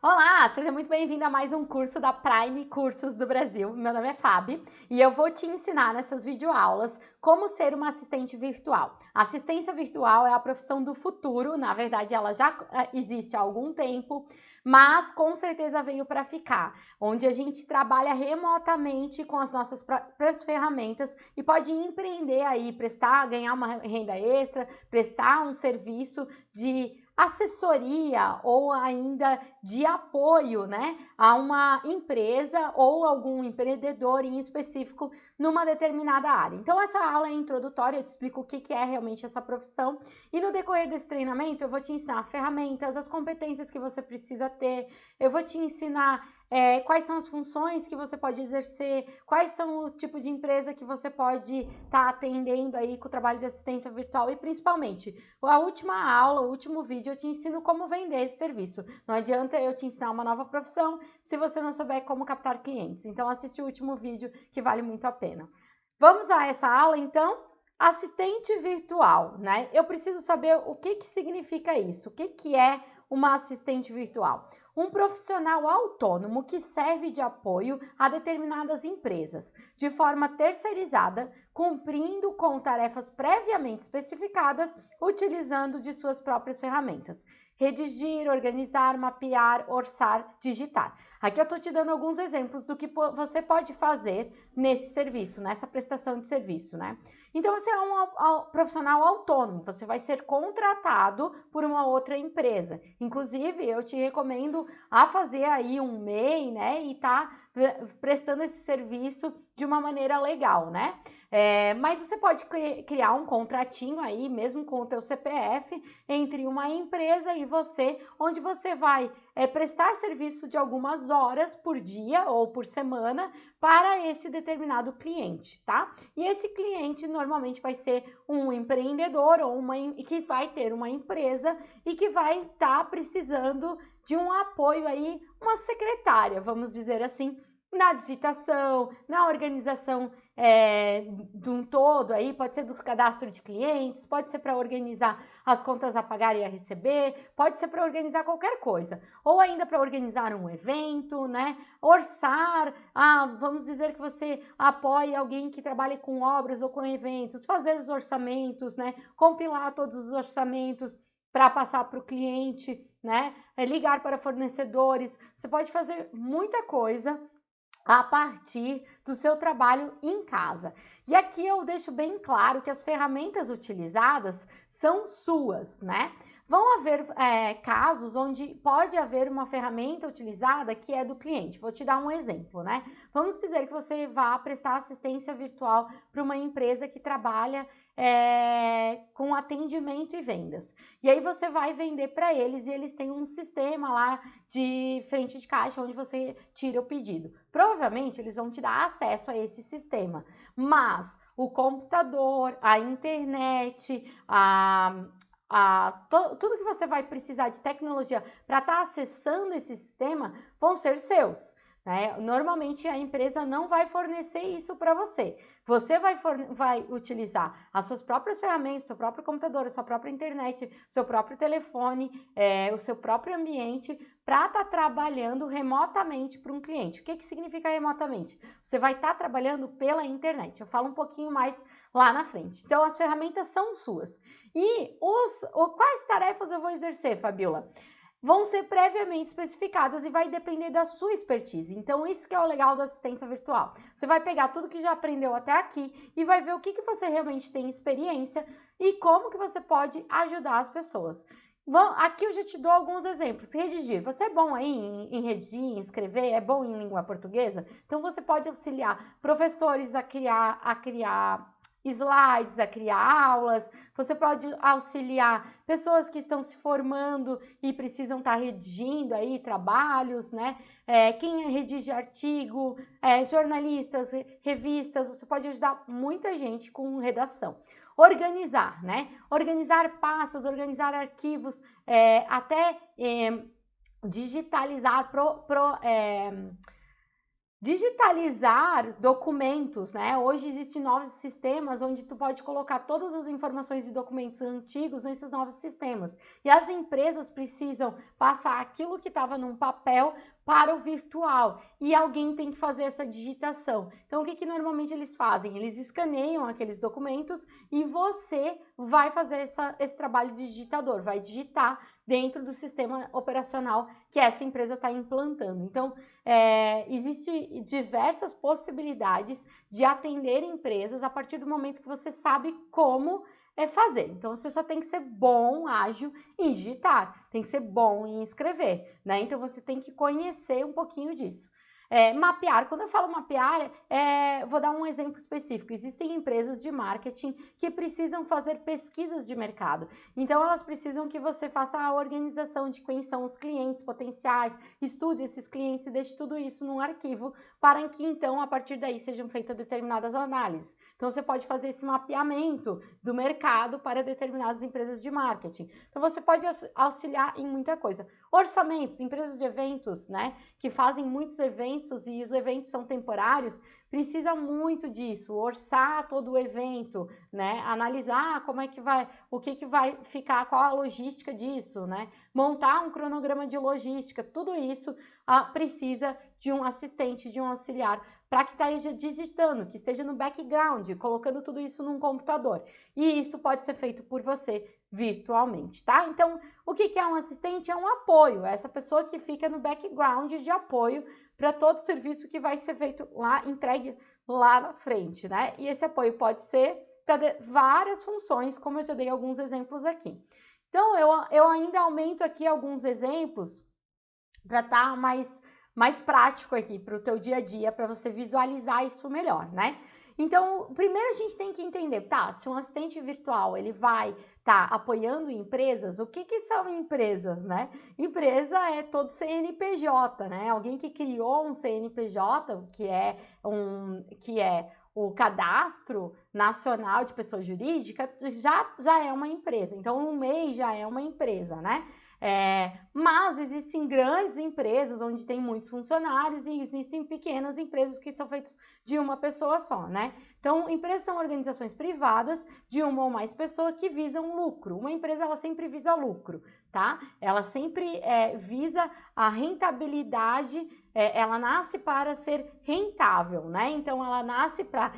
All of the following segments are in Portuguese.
Olá, seja muito bem-vindo a mais um curso da Prime Cursos do Brasil. Meu nome é Fábio e eu vou te ensinar nessas videoaulas como ser uma assistente virtual. A assistência virtual é a profissão do futuro, na verdade ela já existe há algum tempo, mas com certeza veio para ficar, onde a gente trabalha remotamente com as nossas próprias ferramentas e pode empreender aí, ganhar uma renda extra, prestar um serviço de assessoria ou ainda de apoio, né, a uma empresa ou algum empreendedor em específico numa determinada área. Então essa aula é introdutória, eu te explico o que é realmente essa profissão e no decorrer desse treinamento eu vou te ensinar ferramentas, as competências que você precisa ter, eu vou te ensinar quais são as funções que você pode exercer, quais são o tipo de empresa que você pode estar atendendo aí com o trabalho de assistência virtual e principalmente, a última aula, o último vídeo eu te ensino como vender esse serviço. Não adianta eu te ensinar uma nova profissão se você não souber como captar clientes. Então assiste o último vídeo que vale muito a pena. Vamos a essa aula então? Assistente virtual, né? Eu preciso saber o que significa isso, o que é uma assistente virtual. Um profissional autônomo que serve de apoio a determinadas empresas, de forma terceirizada, cumprindo com tarefas previamente especificadas, utilizando de suas próprias ferramentas. Redigir, organizar, mapear, orçar, digitar. Aqui eu estou te dando alguns exemplos do que você pode fazer nesse serviço, nessa prestação de serviço, né? Então, você é um profissional autônomo, você vai ser contratado por uma outra empresa. Inclusive, eu te recomendo a fazer aí um MEI, né, e tá prestando esse serviço de uma maneira legal, né? Mas você pode criar um contratinho aí, mesmo com o teu CPF, entre uma empresa e você, onde você vai prestar serviço de algumas horas por dia ou por semana para esse determinado cliente, tá? E esse cliente normalmente vai ser um empreendedor ou que vai ter uma empresa e que vai estar precisando de um apoio aí, uma secretária, vamos dizer assim, na digitação, na organização de um todo aí, pode ser do cadastro de clientes, pode ser para organizar as contas a pagar e a receber, pode ser para organizar qualquer coisa, ou ainda para organizar um evento, né? Orçar, vamos dizer que você apoia alguém que trabalha com obras ou com eventos, fazer os orçamentos, né? Compilar todos os orçamentos para passar para o cliente, né? Ligar para fornecedores, você pode fazer muita coisa a partir do seu trabalho em casa. E aqui eu deixo bem claro que as ferramentas utilizadas são suas, né? Vão haver casos onde pode haver uma ferramenta utilizada que é do cliente. Vou te dar um exemplo, né? Vamos dizer que você vá prestar assistência virtual para uma empresa que trabalha com atendimento e vendas. E aí você vai vender para eles e eles têm um sistema lá de frente de caixa onde você tira o pedido. Provavelmente eles vão te dar acesso a esse sistema, mas o computador, a internet, tudo que você vai precisar de tecnologia para estar acessando esse sistema vão ser seus. Né? Normalmente a empresa não vai fornecer isso para você. Você vai utilizar as suas próprias ferramentas, seu próprio computador, a sua própria internet, seu próprio telefone, o seu próprio ambiente para estar trabalhando remotamente para um cliente. O que significa remotamente? Você vai estar trabalhando pela internet. Eu falo um pouquinho mais lá na frente. Então, as ferramentas são suas. E quais tarefas eu vou exercer, Fabiola? Vão ser previamente especificadas e vai depender da sua expertise. Então, isso que é o legal da assistência virtual. Você vai pegar tudo que já aprendeu até aqui e vai ver o que você realmente tem experiência e como que você pode ajudar as pessoas. Aqui eu já te dou alguns exemplos. Redigir. Você é bom aí em redigir, em escrever? É bom em língua portuguesa? Então, você pode auxiliar professores a criar slides, a criar aulas, você pode auxiliar pessoas que estão se formando e precisam estar redigindo aí trabalhos, né? Quem redige artigo, jornalistas, revistas, você pode ajudar muita gente com redação. Organizar, né? Organizar pastas, organizar arquivos, até digitalizar, Digitalizar documentos, né? Hoje existem novos sistemas onde tu pode colocar todas as informações de documentos antigos nesses novos sistemas. E as empresas precisam passar aquilo que estava num papel para o virtual. E alguém tem que fazer essa digitação. Então, o que normalmente eles fazem? Eles escaneiam aqueles documentos e você vai fazer esse trabalho de digitador, vai digitar dentro do sistema operacional que essa empresa está implantando. Então, existem diversas possibilidades de atender empresas a partir do momento que você sabe como fazer. Então, você só tem que ser bom, ágil em digitar, tem que ser bom em escrever, né? Então, você tem que conhecer um pouquinho disso. Mapear, quando eu falo mapear, vou dar um exemplo específico. Existem empresas de marketing que precisam fazer pesquisas de mercado. Então, elas precisam que você faça a organização de quem são os clientes potenciais, estude esses clientes e deixe tudo isso num arquivo para que, então, a partir daí sejam feitas determinadas análises. Então, você pode fazer esse mapeamento do mercado para determinadas empresas de marketing. Então, você pode auxiliar em muita coisa. Orçamentos, empresas de eventos, né, que fazem muitos eventos e os eventos são temporários, precisa muito disso, orçar todo o evento, né, analisar como é que vai, o que vai ficar, qual a logística disso, né, montar um cronograma de logística, tudo isso precisa de um assistente, de um auxiliar, para que esteja digitando, que esteja no background, colocando tudo isso num computador. E isso pode ser feito por você virtualmente, tá? Então, o que é um assistente? É um apoio, é essa pessoa que fica no background de apoio para todo o serviço que vai ser feito lá, entregue lá na frente, né? E esse apoio pode ser para várias funções, como eu já dei alguns exemplos aqui. Então, eu ainda aumento aqui alguns exemplos para estar mais prático aqui para o teu dia a dia, para você visualizar isso melhor, né? Então, primeiro a gente tem que entender, tá, se um assistente virtual, ele vai apoiando empresas, o que são empresas, né? Empresa é todo CNPJ, né? Alguém que criou um CNPJ, que é o Cadastro Nacional de Pessoa Jurídica, já é uma empresa. Então, um MEI já é uma empresa, né? Mas existem grandes empresas onde tem muitos funcionários e existem pequenas empresas que são feitas de uma pessoa só, né? Então, empresas são organizações privadas de uma ou mais pessoas que visam lucro. Uma empresa, ela sempre visa lucro, tá? Ela sempre visa a rentabilidade, ela nasce para ser rentável, né? Então, ela nasce para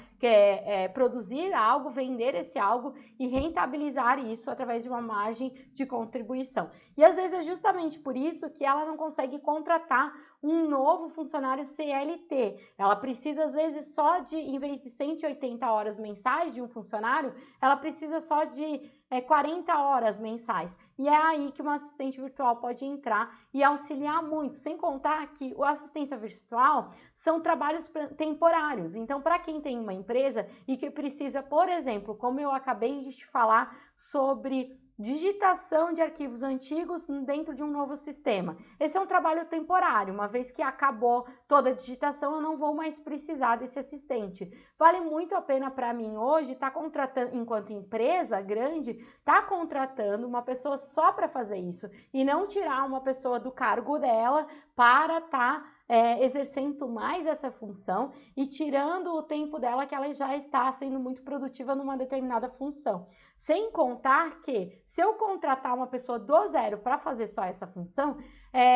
produzir algo, vender esse algo e rentabilizar isso através de uma margem de contribuição. E às vezes é justamente por isso que ela não consegue contratar um novo funcionário CLT. Ela precisa, às vezes, só de, em vez de 180 horas mensais de um funcionário, ela precisa só de 40 horas mensais. E é aí que uma assistente virtual pode entrar e auxiliar muito, sem contar que a assistência virtual são trabalhos temporários. Então, para quem tem uma empresa e que precisa, por exemplo, como eu acabei de te falar sobre digitação de arquivos antigos dentro de um novo sistema. Esse é um trabalho temporário, uma vez que acabou toda a digitação, eu não vou mais precisar desse assistente. Vale muito a pena para mim hoje estar contratando, enquanto empresa grande, estar contratando uma pessoa só para fazer isso e não tirar uma pessoa do cargo dela para estar exercendo mais essa função e tirando o tempo dela que ela já está sendo muito produtiva numa determinada função. Sem contar que, se eu contratar uma pessoa do zero para fazer só essa função,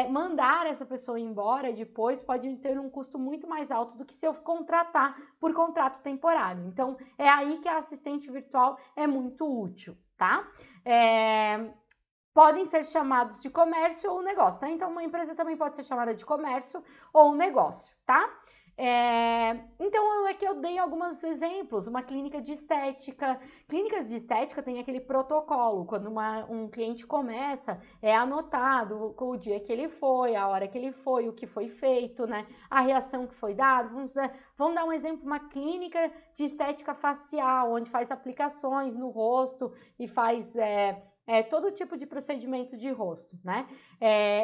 mandar essa pessoa embora depois pode ter um custo muito mais alto do que se eu contratar por contrato temporário. Então, é aí que a assistente virtual é muito útil, tá? Podem ser chamados de comércio ou negócio, né? Então, uma empresa também pode ser chamada de comércio ou negócio, tá? Então, aqui eu dei alguns exemplos. Uma clínica de estética. Clínicas de estética tem aquele protocolo. Quando um cliente começa, é anotado o dia que ele foi, a hora que ele foi, o que foi feito, né? A reação que foi dada. Vamos dar um exemplo, uma clínica de estética facial, onde faz aplicações no rosto e faz todo tipo de procedimento de rosto, né?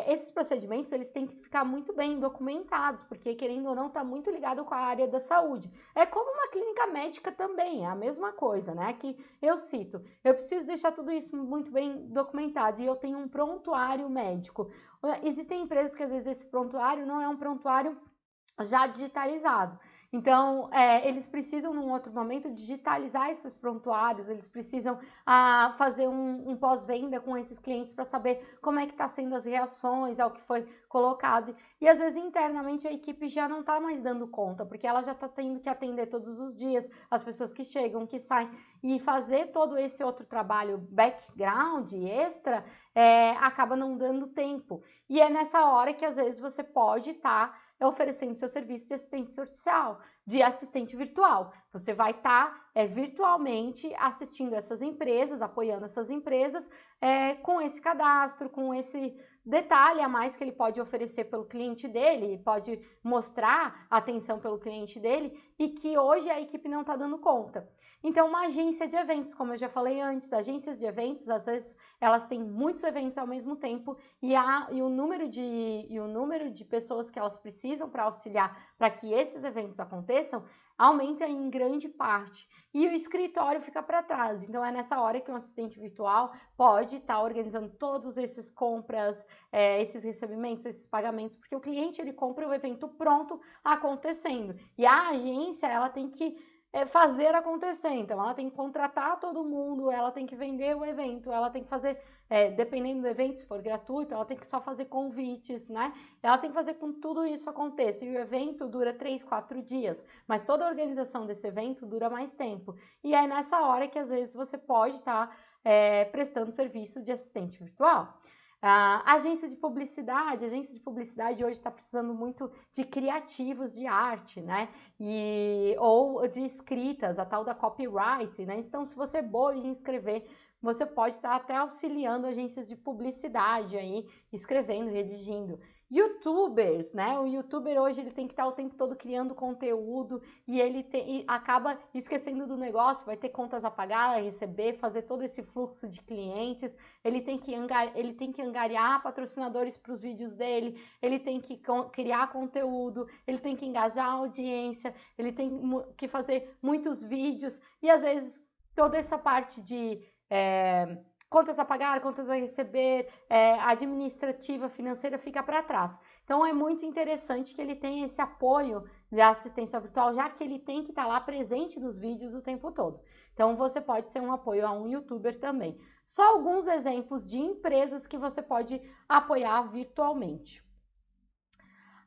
Esses procedimentos, eles têm que ficar muito bem documentados, porque, querendo ou não, está muito ligado com a área da saúde. É como uma clínica médica também, é a mesma coisa, né? Que eu cito, eu preciso deixar tudo isso muito bem documentado e eu tenho um prontuário médico. Existem empresas que, às vezes, esse prontuário não é um prontuário já digitalizado. Então, eles precisam, num outro momento, digitalizar esses prontuários, eles precisam fazer um pós-venda com esses clientes para saber como é que está sendo as reações ao que foi colocado. E, às vezes, internamente, a equipe já não está mais dando conta, porque ela já está tendo que atender todos os dias as pessoas que chegam, que saem, e fazer todo esse outro trabalho background, extra, acaba não dando tempo. E é nessa hora que, às vezes, você pode estar oferecendo seu serviço de assistência social, de assistente virtual. Você vai estar virtualmente assistindo essas empresas, apoiando essas empresas, com esse cadastro, com esse detalhe a mais que ele pode oferecer pelo cliente dele, pode mostrar atenção pelo cliente dele e que hoje a equipe não está dando conta. Então, uma agência de eventos, como eu já falei antes, agências de eventos, às vezes, elas têm muitos eventos ao mesmo tempo e o número de pessoas que elas precisam para auxiliar para que esses eventos aconteçam aumenta em grande parte. E o escritório fica para trás. Então, é nessa hora que um assistente virtual pode estar organizando todos esses compras, esses recebimentos, esses pagamentos, porque o cliente ele compra o evento pronto acontecendo. E a agência ela tem que fazer acontecer. Então, ela tem que contratar todo mundo, ela tem que vender o evento, ela tem que fazer, dependendo do evento, se for gratuito, ela tem que só fazer convites, né? Ela tem que fazer com que tudo isso aconteça. E o evento dura 3, 4 dias, mas toda a organização desse evento dura mais tempo. E é nessa hora que, às vezes, você pode estar prestando serviço de assistente virtual. Agência de publicidade hoje está precisando muito de criativos de arte, né? Ou de escritas, a tal da copyright, né? Então, se você é boa em escrever, você pode estar até auxiliando agências de publicidade aí, escrevendo, redigindo. YouTubers, né? O YouTuber hoje ele tem que estar o tempo todo criando conteúdo e e acaba esquecendo do negócio, vai ter contas a pagar, a receber, fazer todo esse fluxo de clientes, ele tem que angariar patrocinadores para os vídeos dele, ele tem que criar conteúdo, ele tem que engajar a audiência, ele tem que fazer muitos vídeos e às vezes toda essa parte de contas a pagar, contas a receber, administrativa, financeira fica para trás. Então é muito interessante que ele tenha esse apoio da assistência virtual, já que ele tem que estar lá presente nos vídeos o tempo todo. Então você pode ser um apoio a um youtuber também. Só alguns exemplos de empresas que você pode apoiar virtualmente.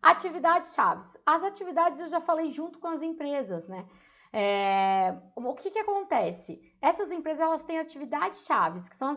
Atividades chaves. As atividades eu já falei junto com as empresas, né? O que acontece? Essas empresas elas têm atividades chaves, que são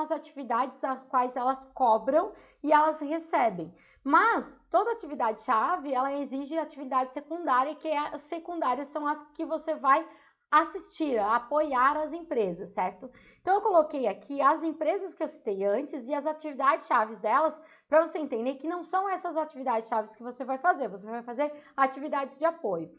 as atividades as quais elas cobram e elas recebem. Mas toda atividade chave ela exige atividade secundária, que as secundárias são as que você vai assistir, apoiar as empresas, certo? Então eu coloquei aqui as empresas que eu citei antes e as atividades chaves delas, para você entender que não são essas atividades chaves que você vai fazer atividades de apoio.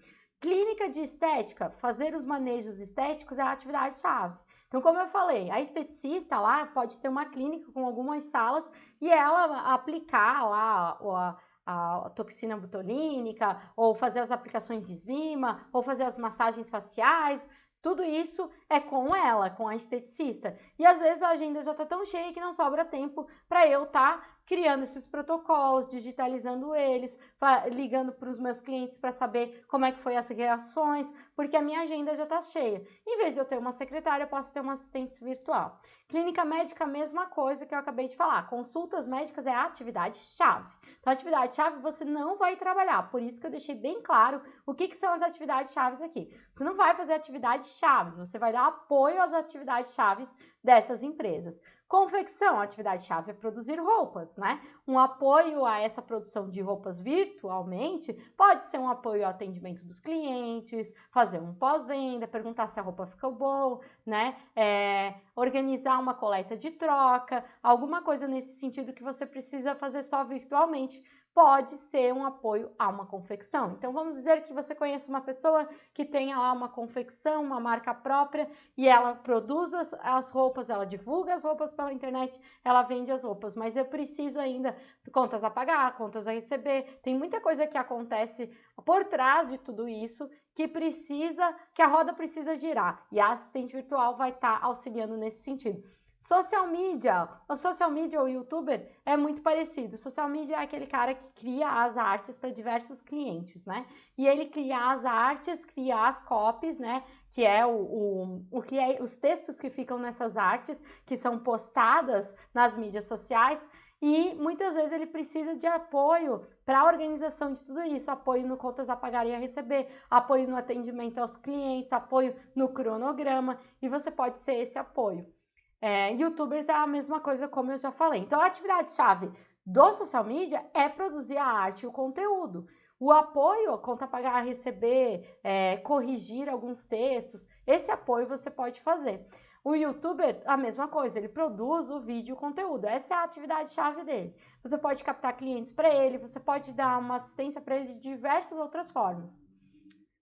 Clínica de estética, fazer os manejos estéticos é a atividade-chave. Então, como eu falei, a esteticista lá pode ter uma clínica com algumas salas e ela aplicar lá a toxina botulínica, ou fazer as aplicações de enzima, ou fazer as massagens faciais. Tudo isso é com ela, com a esteticista. E às vezes a agenda já está tão cheia que não sobra tempo para eu estar criando esses protocolos, digitalizando eles, ligando para os meus clientes para saber como é que foi as reações, porque a minha agenda já está cheia. Em vez de eu ter uma secretária, eu posso ter uma assistente virtual. Clínica médica, mesma coisa que eu acabei de falar. Consultas médicas é a atividade-chave. Então, a atividade-chave você não vai trabalhar. Por isso que eu deixei bem claro o que são as atividades-chaves aqui. Você não vai fazer atividades-chaves, você vai dar apoio às atividades-chaves dessas empresas. Confecção, a atividade-chave é produzir roupas, né? Um apoio a essa produção de roupas virtualmente pode ser um apoio ao atendimento dos clientes, fazer um pós-venda, perguntar se a roupa ficou boa, né? Organizar uma coleta de troca, alguma coisa nesse sentido que você precisa fazer só virtualmente, pode ser um apoio a uma confecção. Então, vamos dizer que você conhece uma pessoa que tenha lá uma confecção, uma marca própria, e ela produz as roupas, ela divulga as roupas pela internet, ela vende as roupas, mas eu preciso ainda de contas a pagar, contas a receber, tem muita coisa que acontece por trás de tudo isso, que a roda precisa girar, e a assistente virtual vai estar auxiliando nesse sentido. Social media, o social media ou youtuber é muito parecido. O social media é aquele cara que cria as artes para diversos clientes, né? E ele cria as artes, cria as copies, né? Que é os textos que ficam nessas artes, que são postadas nas mídias sociais. E muitas vezes ele precisa de apoio para a organização de tudo isso, apoio no contas a pagar e a receber, apoio no atendimento aos clientes, apoio no cronograma, e você pode ser esse apoio. YouTubers é a mesma coisa, como eu já falei. Então, a atividade-chave do social media é produzir a arte e o conteúdo. O apoio, a conta pagar, receber, corrigir alguns textos, esse apoio você pode fazer. O youtuber, a mesma coisa, ele produz o vídeo e o conteúdo. Essa é a atividade-chave dele. Você pode captar clientes para ele, você pode dar uma assistência para ele de diversas outras formas.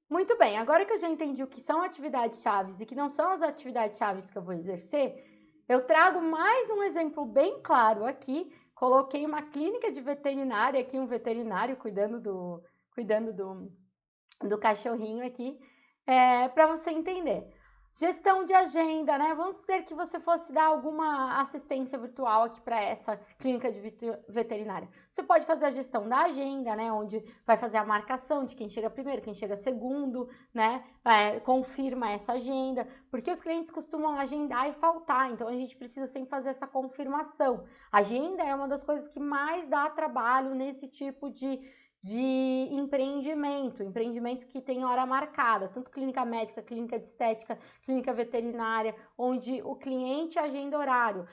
Muito bem, agora que eu já entendi o que são atividades-chaves e que não são as atividades-chaves que eu vou exercer, eu trago mais um exemplo bem claro aqui. Coloquei uma clínica de veterinária aqui, um veterinário cuidando do cachorrinho aqui, para você entender. Gestão de agenda, né? Vamos dizer que você fosse dar alguma assistência virtual aqui para essa clínica de veterinária. Você pode fazer a gestão da agenda, né? Onde vai fazer a marcação de quem chega primeiro, quem chega segundo, né? Confirma essa agenda, porque os clientes costumam agendar e faltar, então a gente precisa sempre fazer essa confirmação. Agenda é uma das coisas que mais dá trabalho nesse tipo de empreendimento que tem hora marcada, tanto clínica médica, clínica de estética, clínica veterinária, onde o cliente agenda horário.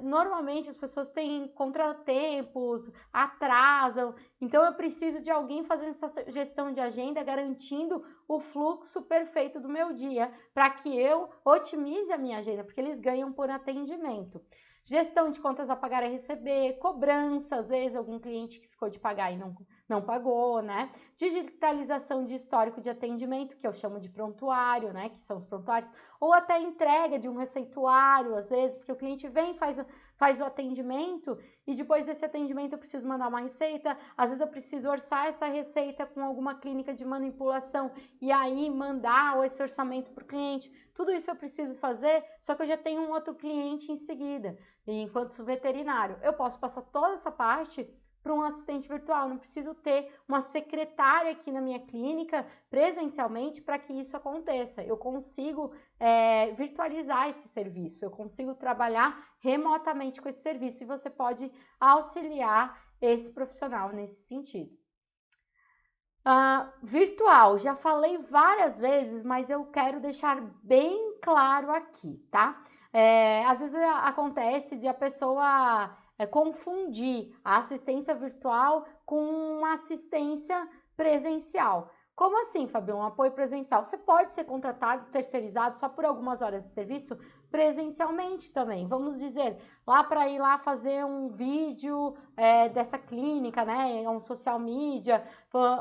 Normalmente as pessoas têm contratempos, atrasam, então eu preciso de alguém fazendo essa gestão de agenda, garantindo o fluxo perfeito do meu dia, para que eu otimize a minha agenda, porque eles ganham por atendimento. Gestão de contas a pagar e receber, cobrança, às vezes algum cliente que ficou de pagar e não pagou, né? Digitalização de histórico de atendimento, que eu chamo de prontuário, né? Que são os prontuários, ou até entrega de um receituário, às vezes, porque o cliente vem, faz o atendimento e depois desse atendimento eu preciso mandar uma receita, às vezes eu preciso orçar essa receita com alguma clínica de manipulação e aí mandar esse orçamento para o cliente. Tudo isso eu preciso fazer, só que eu já tenho um outro cliente em seguida. E enquanto veterinário, eu posso passar toda essa parte para um assistente virtual, não preciso ter uma secretária aqui na minha clínica presencialmente para que isso aconteça. Eu consigo virtualizar esse serviço, eu consigo trabalhar remotamente com esse serviço e você pode auxiliar esse profissional nesse sentido. Virtual, já falei várias vezes, mas eu quero deixar bem claro aqui, tá? Às vezes acontece de a pessoa confundir a assistência virtual com uma assistência presencial. Como assim, Fabi? Um apoio presencial? Você pode ser contratado, terceirizado só por algumas horas de serviço presencialmente também. Vamos dizer, lá para ir lá fazer um vídeo dessa clínica, né? Um social media,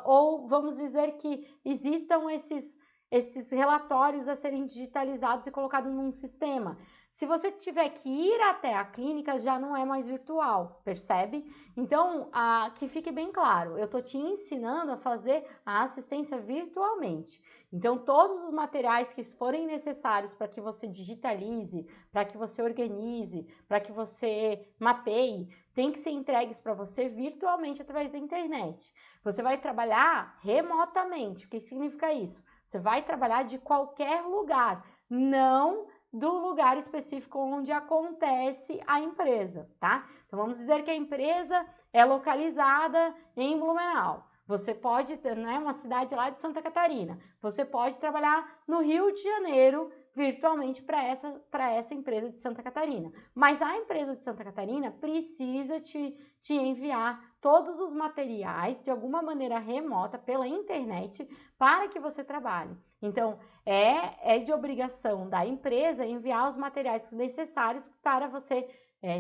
ou vamos dizer que existam esses relatórios a serem digitalizados e colocados num sistema. Se você tiver que ir até a clínica, já não é mais virtual, percebe? Então, que fique bem claro, eu estou te ensinando a fazer a assistência virtualmente. Então, todos os materiais que forem necessários para que você digitalize, para que você organize, para que você mapeie, tem que ser entregues para você virtualmente através da internet. Você vai trabalhar remotamente. O que significa isso? Você vai trabalhar de qualquer lugar, não do lugar específico onde acontece a empresa, tá? Então, vamos dizer que a empresa é localizada em Blumenau. Você pode, né, uma cidade lá de Santa Catarina, você pode trabalhar no Rio de Janeiro virtualmente para essa empresa de Santa Catarina. Mas a empresa de Santa Catarina precisa te enviar todos os materiais de alguma maneira remota pela internet para que você trabalhe. Então, é de obrigação da empresa enviar os materiais necessários para você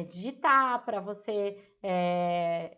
digitar, para você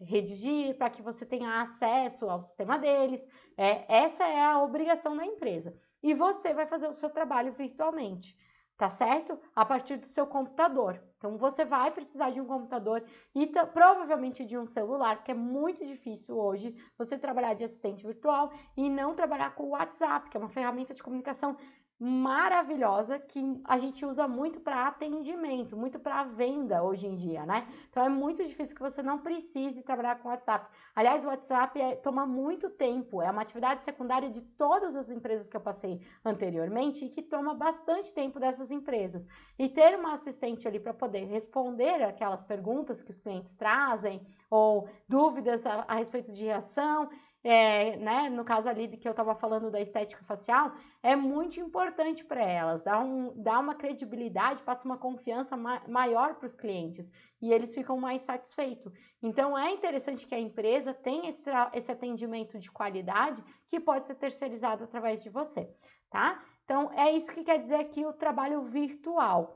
redigir, para que você tenha acesso ao sistema deles. Essa é a obrigação da empresa. E você vai fazer o seu trabalho virtualmente, tá certo? A partir do seu computador. Então, você vai precisar de um computador e provavelmente de um celular, porque é muito difícil hoje você trabalhar de assistente virtual e não trabalhar com o WhatsApp, que é uma ferramenta de comunicação maravilhosa que a gente usa muito para atendimento, muito para venda hoje em dia, né? Então é muito difícil que você não precise trabalhar com WhatsApp. Aliás, o WhatsApp toma muito tempo, é uma atividade secundária de todas as empresas que eu passei anteriormente e que toma bastante tempo dessas empresas. E ter uma assistente ali para poder responder aquelas perguntas que os clientes trazem ou dúvidas a respeito de reação, né, no caso ali de que eu estava falando da estética facial, é muito importante para elas, dá uma credibilidade, passa uma confiança maior para os clientes e eles ficam mais satisfeitos. Então é interessante que a empresa tenha esse atendimento de qualidade que pode ser terceirizado através de você, tá? Então é isso que quer dizer aqui o trabalho virtual.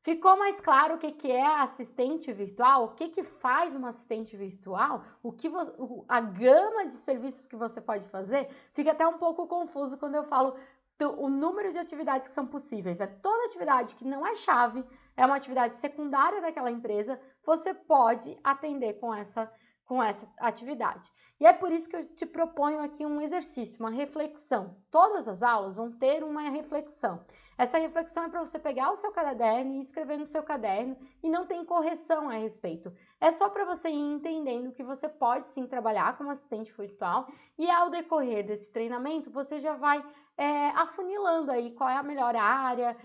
Ficou mais claro o que é assistente virtual? O que faz uma assistente virtual? A gama de serviços que você pode fazer? Fica até um pouco confuso quando eu falo o número de atividades que são possíveis. Toda atividade que não é chave, é uma atividade secundária daquela empresa, você pode atender com essa atividade. E é por isso que eu te proponho aqui um exercício, uma reflexão. Todas as aulas vão ter uma reflexão. Essa reflexão é para você pegar o seu caderno e escrever no seu caderno e não tem correção a respeito. É só para você ir entendendo que você pode sim trabalhar como assistente virtual e ao decorrer desse treinamento você já vai afunilando aí qual é a melhor área,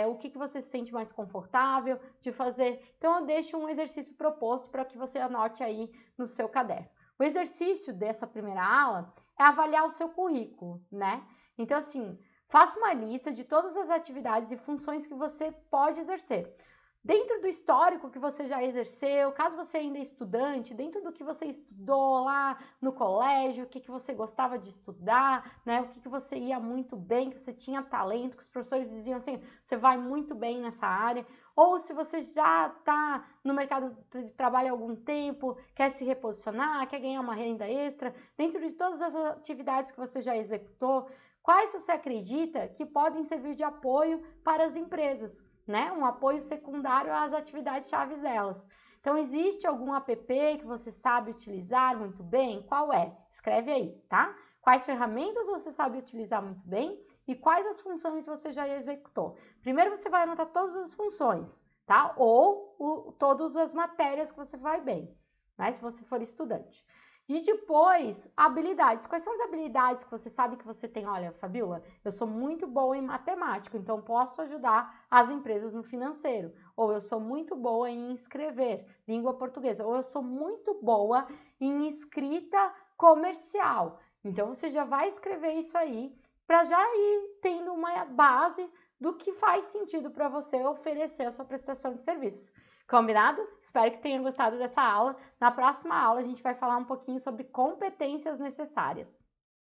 o que você se sente mais confortável de fazer. Então eu deixo um exercício proposto para que você anote aí no seu caderno. O exercício dessa primeira aula é avaliar o seu currículo, né? Então assim, faça uma lista de todas as atividades e funções que você pode exercer. Dentro do histórico que você já exerceu, caso você ainda é estudante, dentro do que você estudou lá no colégio, o que você gostava de estudar, né? O que você ia muito bem, que você tinha talento, que os professores diziam assim, você vai muito bem nessa área. Ou se você já está no mercado de trabalho há algum tempo, quer se reposicionar, quer ganhar uma renda extra, dentro de todas as atividades que você já executou, quais você acredita que podem servir de apoio para as empresas, né? Um apoio secundário às atividades chaves delas. Então, existe algum app que você sabe utilizar muito bem? Qual é? Escreve aí, tá? Quais ferramentas você sabe utilizar muito bem e quais as funções você já executou. Primeiro você vai anotar todas as funções, tá? Ou todas as matérias que você vai bem, né? Se você for estudante. E depois, habilidades. Quais são as habilidades que você sabe que você tem? Olha, Fabiola, eu sou muito boa em matemática, então posso ajudar as empresas no financeiro. Ou eu sou muito boa em escrever língua portuguesa. Ou eu sou muito boa em escrita comercial. Então, você já vai escrever isso aí para já ir tendo uma base do que faz sentido para você oferecer a sua prestação de serviço. Combinado? Espero que tenham gostado dessa aula. Na próxima aula, a gente vai falar um pouquinho sobre competências necessárias.